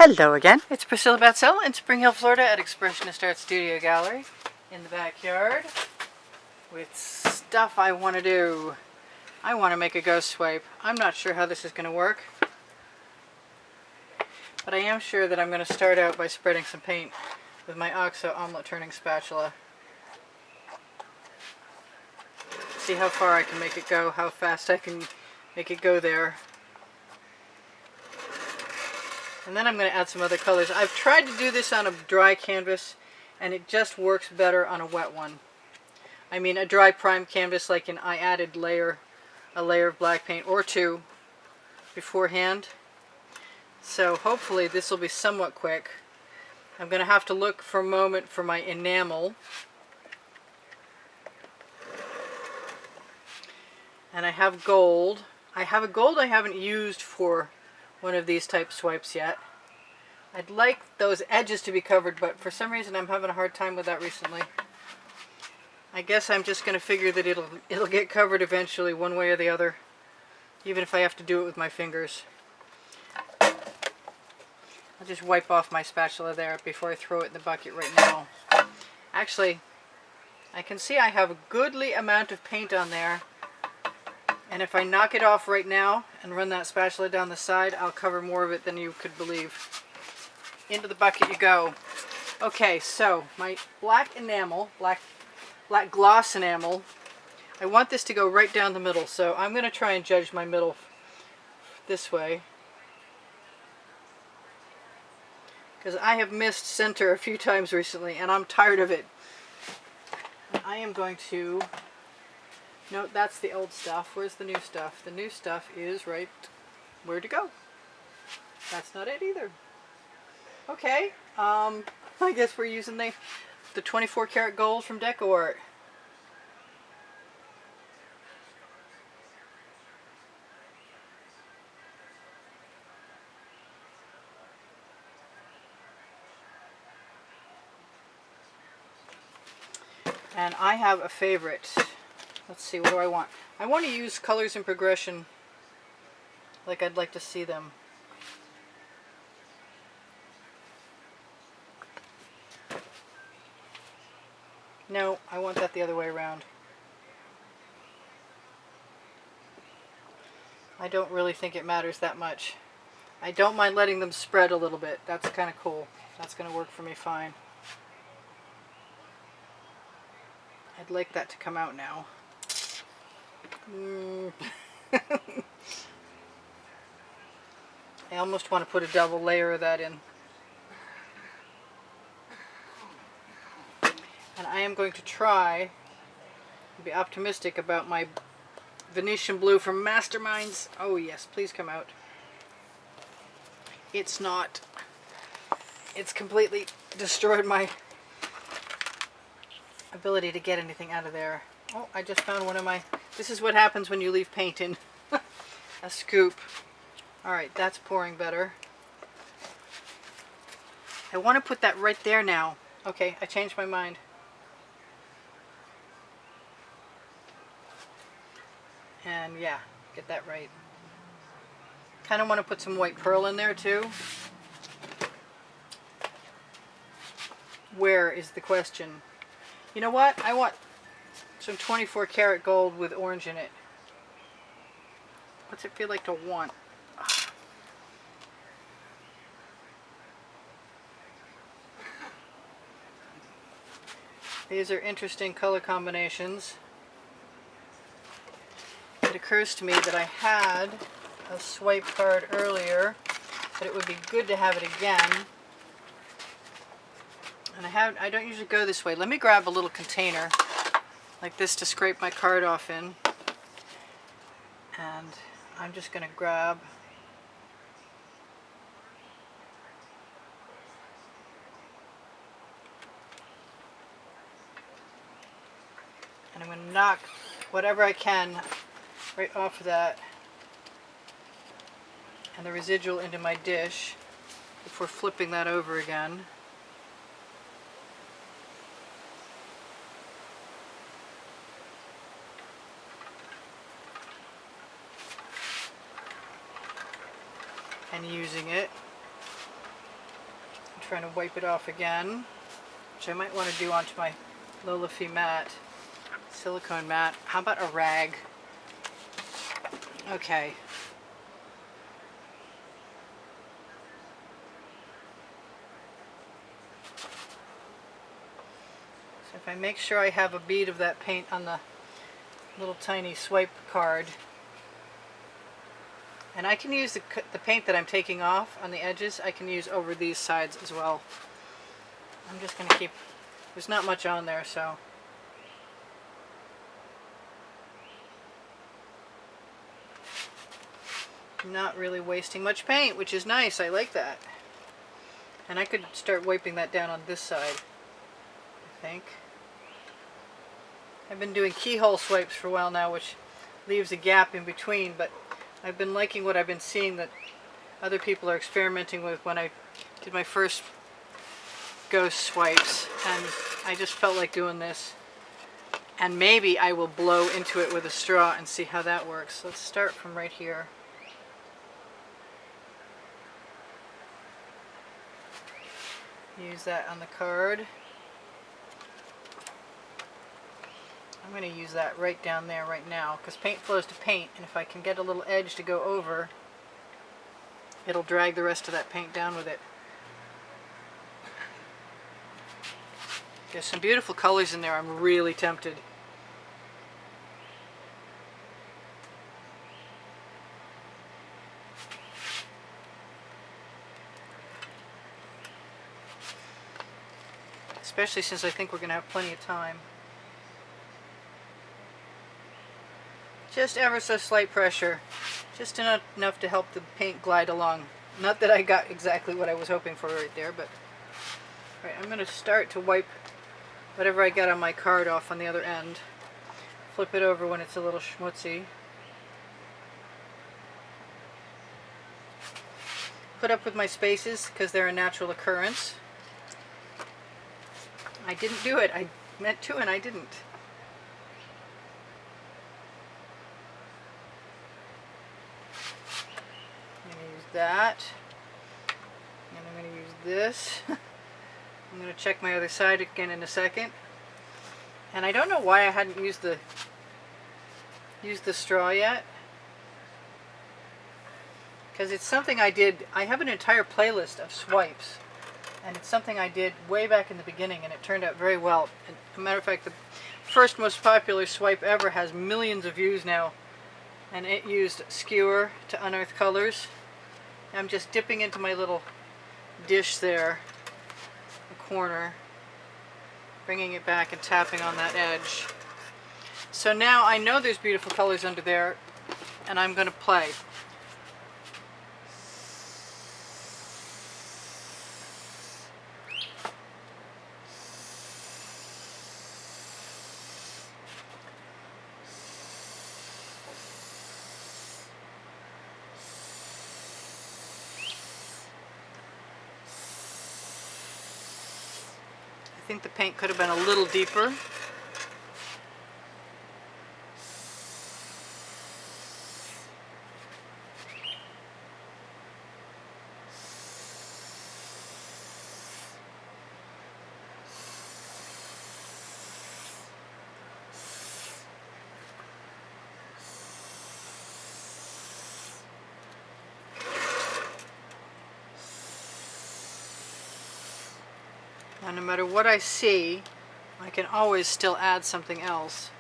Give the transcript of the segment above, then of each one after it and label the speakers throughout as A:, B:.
A: Hello again, it's Priscilla Batzell in Spring Hill, Florida at Expressionist Art Studio Gallery in the backyard with stuff I want to do. I want to make a ghost swipe. I'm not sure how this is going to work, but I am sure that I'm going to start out by spreading some paint with my OXO omelet turning spatula. See how far I can make it go, how fast I can make it go there. And then I'm going to add some other colors. I've tried to do this on a dry canvas and it just works better on a wet one. I mean a dry prime canvas, like I added a layer of black paint or two beforehand. So hopefully this will be somewhat quick. I'm going to have to look for a moment for my enamel. And I have gold. I have a gold I haven't used for one of these type swipes yet. I'd like those edges to be covered, but for some reason I'm having a hard time with that recently. I guess I'm just going to figure that it'll get covered eventually, one way or the other, even if I have to do it with my fingers. I'll just wipe off my spatula there before I throw it in the bucket right now. Actually, I can see I have a goodly amount of paint on there. And if I knock it off right now and run that spatula down the side, I'll cover more of it than you could believe. Into the bucket you go. Okay, so my black enamel, black gloss enamel, I want this to go right down the middle, so I'm going to try and judge my middle this way. Because I have missed center a few times recently and I'm tired of it. I am going to... No, that's the old stuff. Where's the new stuff? The new stuff is right where to go. That's not it either. Okay, I guess we're using the 24 karat gold from Deco Art. And I have a favorite. Let's see, what do I want? I want to use colors in progression like I'd like to see them. No, I want that the other way around. I don't really think it matters that much. I don't mind letting them spread a little bit. That's kind of cool. That's going to work for me fine. I'd like that to come out now. I almost want to put a double layer of that in. And I am going to try to be optimistic about my Venetian blue from Masterminds. Oh yes, please come out. It's not. It's completely destroyed my ability to get anything out of there. Oh, I just found one of my... This is what happens when you leave paint in a scoop. Alright, that's pouring better. I want to put that right there now. Okay, I changed my mind. And yeah, get that right. Kind of want to put some white pearl in there too. Where is the question? You know what? I want some 24 karat gold with orange in it. What's it feel like to want? These are interesting color combinations. It occurs to me that I had a swipe card earlier, but it would be good to have it again. And I don't usually go this way. Let me grab a little container like this to scrape my card off in. And I'm just going to grab and I'm going to knock whatever I can right off of that and the residual into my dish before flipping that over again. And using it. trying to wipe it off again, which I might want to do onto my Lolafy mat, silicone mat. How about a rag? Okay. So if I make sure I have a bead of that paint on the little tiny swipe card, and I can use the paint that I'm taking off on the edges, I can use over these sides as well. I'm just going to keep, there's not much on there, so. I'm not really wasting much paint, which is nice. I like that. And I could start wiping that down on this side, I think. I've been doing keyhole swipes for a while now, which leaves a gap in between, but I've been liking what I've been seeing that other people are experimenting with when I did my first ghost swipes, and I just felt like doing this. And maybe I will blow into it with a straw and see how that works. Let's start from right here. Use that on the card. I'm going to use that right down there right now, because paint flows to paint, and if I can get a little edge to go over, it'll drag the rest of that paint down with it. There's some beautiful colors in there. I'm really tempted. Especially since I think we're going to have plenty of time. Just ever so slight pressure, just enough to help the paint glide along. Not that I got exactly what I was hoping for right there, but right, I'm going to start to wipe whatever I got on my card off on the other end. Flip it over when it's a little schmutzy. Put up with my spaces because they're a natural occurrence. I didn't do it. I meant to and I didn't. That, and I'm going to use this. I'm going to check my other side again in a second. And I don't know why I hadn't used the straw yet, because it's something I did. I have an entire playlist of swipes, and it's something I did way back in the beginning, and it turned out very well. And as a matter of fact, the first most popular swipe ever has millions of views now, and it used skewer to unearth colors. I'm just dipping into my little dish there, the corner, bringing it back and tapping on that edge. So now I know there's beautiful colors under there, and I'm going to play. I think the paint could have been a little deeper. Now, no matter what I see, I can always still add something else.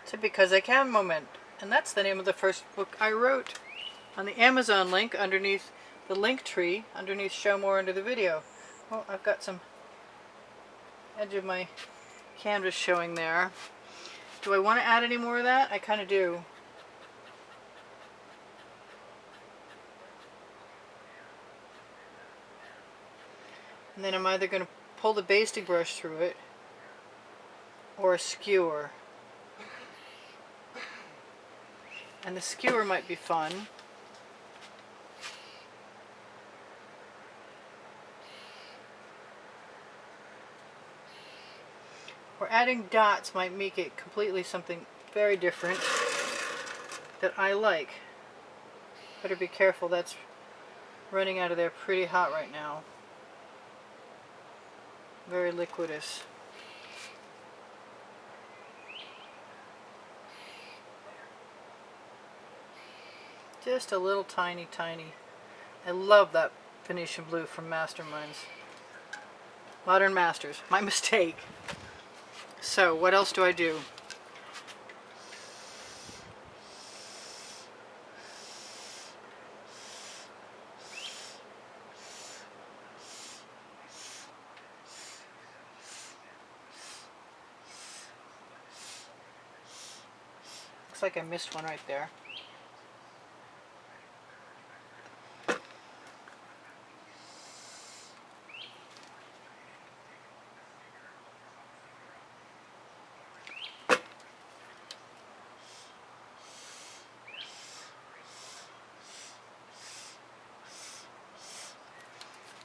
A: It's a Because I Can moment, and that's the name of the first book I wrote. On the Amazon link underneath the link tree, underneath show more under the video. Well, I've got some edge of my canvas showing there. Do I want to add any more of that? I kind of do. And then I'm either going to pull the basting brush through it or a skewer. And the skewer might be fun. or adding dots might make it completely something very different that I like. Better be careful, that's running out of there pretty hot right now. Very liquidous. Just a little tiny. I love that Venetian blue from Masterminds. Modern Masters. My mistake. So, what else do I do? Looks like I missed one right there.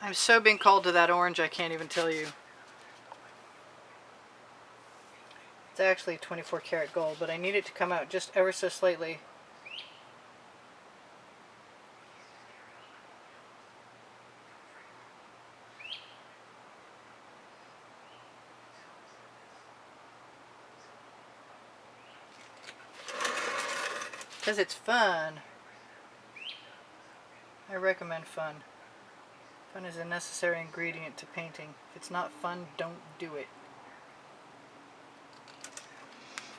A: I'm so being called to that orange I can't even tell you. It's actually 24 karat gold, but I need it to come out just ever so slightly. Because it's fun. I recommend fun. Fun is a necessary ingredient to painting. If it's not fun, don't do it.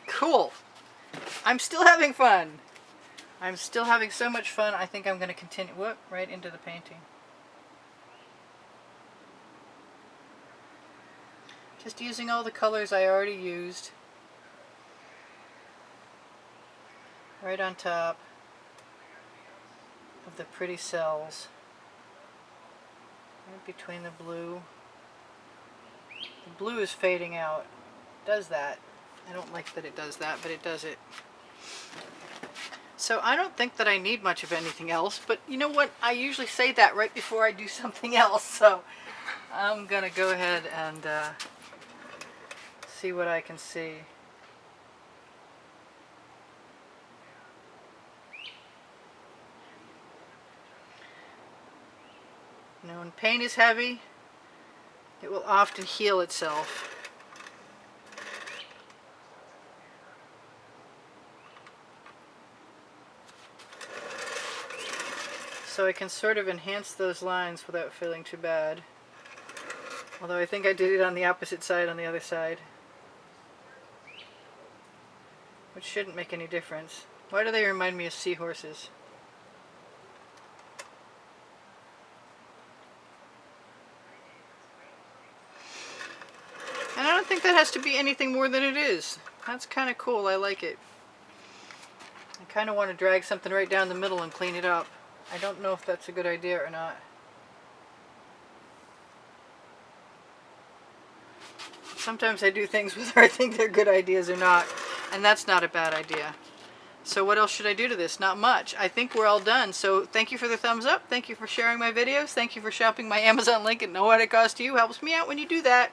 A: Cool. I'm still having fun. I'm still having so much fun. I think I'm going to continue. Whoop, right into the painting. Just using all the colors I already used. Right on top of the pretty cells. Right between the blue. The blue is fading out. It does that. I don't like that it does that, but it does it. So I don't think that I need much of anything else, but you know what? I usually say that right before I do something else, so I'm gonna go ahead and see what I can see. You know, when paint is heavy, it will often heal itself. So I can sort of enhance those lines without feeling too bad. Although I think I did it on the opposite side on the other side. Which shouldn't make any difference. Why do they remind me of seahorses? And I don't think that has to be anything more than it is. That's kind of cool. I like it. I kind of want to drag something right down the middle and clean it up. I don't know if that's a good idea or not. Sometimes I do things whether I think they're good ideas or not, and that's not a bad idea. So what else should I do to this? Not much. I think we're all done. So thank you for the thumbs up. Thank you for sharing my videos. Thank you for shopping my Amazon link at no what cost to you. Helps me out when you do that.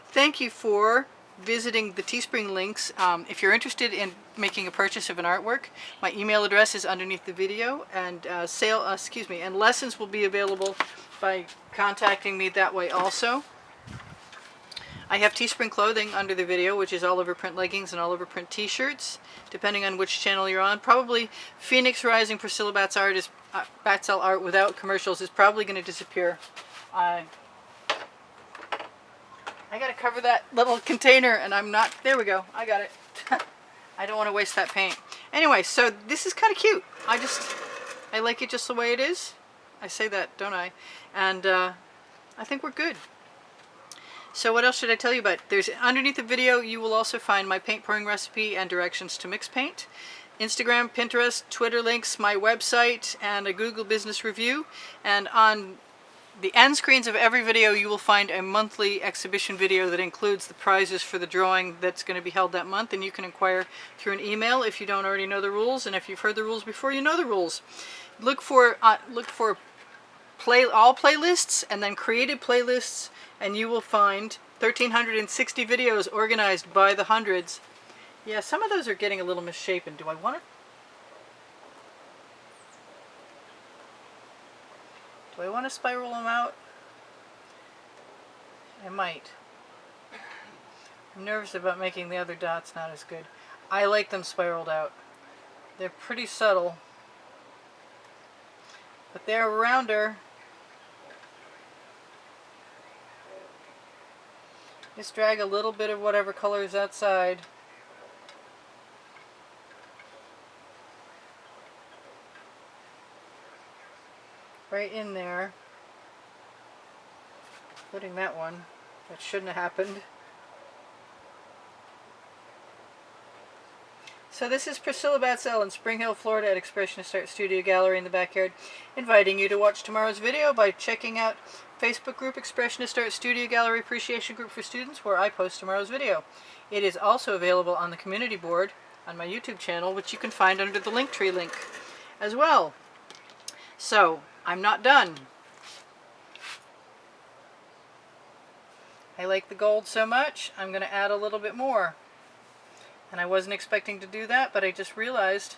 A: Thank you for visiting the Teespring links. If you're interested in making a purchase of an artwork, my email address is underneath the video, and and lessons will be available by contacting me that way also. I have Teespring clothing under the video, which is all over print leggings and all over print t-shirts, depending on which channel you're on. Probably Phoenix Rising Priscilla Batzell art without commercials is probably going to disappear. I got to cover that little container, and I'm not. There we go. I got it. I don't want to waste that paint. Anyway, so this is kind of cute. I like it just the way it is. I say that, don't I? And I think we're good. So what else should I tell you about? There's underneath the video you will also find my paint pouring recipe and directions to mix paint. Instagram, Pinterest, Twitter links, my website, and a Google business review. And on the end screens of every video you will find a monthly exhibition video that includes the prizes for the drawing that's going to be held that month, and you can inquire through an email if you don't already know the rules, and if you've heard the rules before, you know the rules. Look for all playlists and then created playlists, and you will find 1,360 videos organized by the hundreds. Yeah, some of those are getting a little misshapen. Do I want to spiral them out? I might. I'm nervous about making the other dots not as good. I like them spiraled out. They're pretty subtle, but they're rounder. Just drag a little bit of whatever color is outside. Right in there. Putting that one. That shouldn't have happened. So this is Priscilla Batzell in Spring Hill, Florida at Expressionist Art Studio Gallery in the backyard, inviting you to watch tomorrow's video by checking out Facebook group Expressionist Art Studio Gallery Appreciation Group for Students, where I post tomorrow's video. It is also available on the community board on my YouTube channel, which you can find under the Linktree link as well. So, I'm not done. I like the gold so much, I'm going to add a little bit more. And I wasn't expecting to do that, but I just realized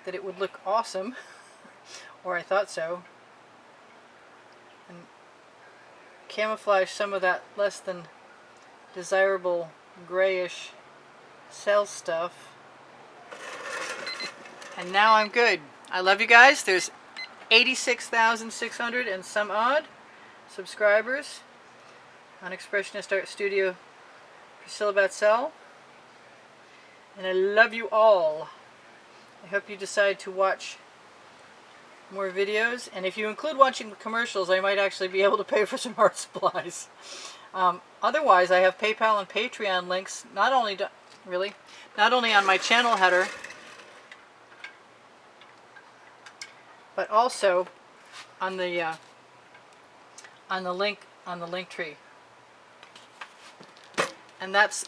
A: that it would look awesome, or I thought so, and camouflage some of that less than desirable grayish cell stuff. And now I'm good. I love you guys. There's 86,600 and some odd subscribers on Expressionist Art Studio Priscilla Batzell. And I love you all. I hope you decide to watch more videos. And if you include watching the commercials, I might actually be able to pay for some art supplies. Otherwise, I have PayPal and Patreon links, not only on my channel header, but also on the link on the Linktree. And that's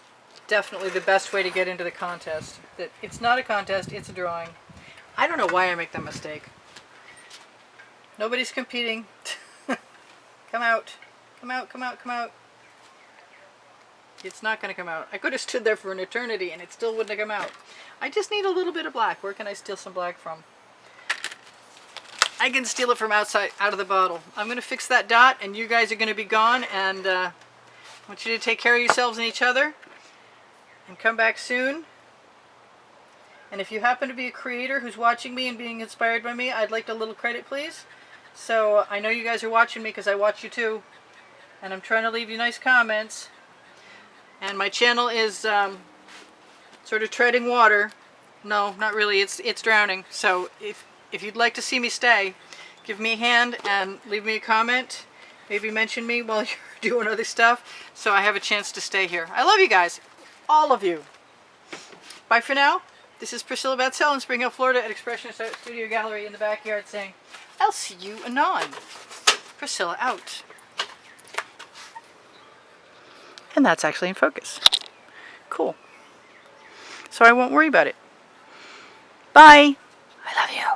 A: definitely the best way to get into the contest. That it's not a contest, it's a drawing. I don't know why I make that mistake. Nobody's competing. Come out. Come out, come out, come out. It's not going to come out. I could have stood there for an eternity and it still wouldn't have come out. I just need a little bit of black. Where can I steal some black from? I can steal it from outside, out of the bottle. I'm going to fix that dot and you guys are going to be gone, and I want you to take care of yourselves and each other. And come back soon. And if you happen to be a creator who's watching me and being inspired by me, I'd like a little credit, please. So I know you guys are watching me because I watch you too. And I'm trying to leave you nice comments. And my channel is sort of treading water. No, not really. It's drowning. So if you'd like to see me stay, give me a hand and leave me a comment. Maybe mention me while you're doing other stuff so I have a chance to stay here. I love you guys. All of you. Bye for now. This is Priscilla Batzell in Spring Hill, Florida at Expressionist Art Studio Gallery in the backyard saying, I'll see you anon. Priscilla out. And that's actually in focus. Cool. So I won't worry about it. Bye. I love you.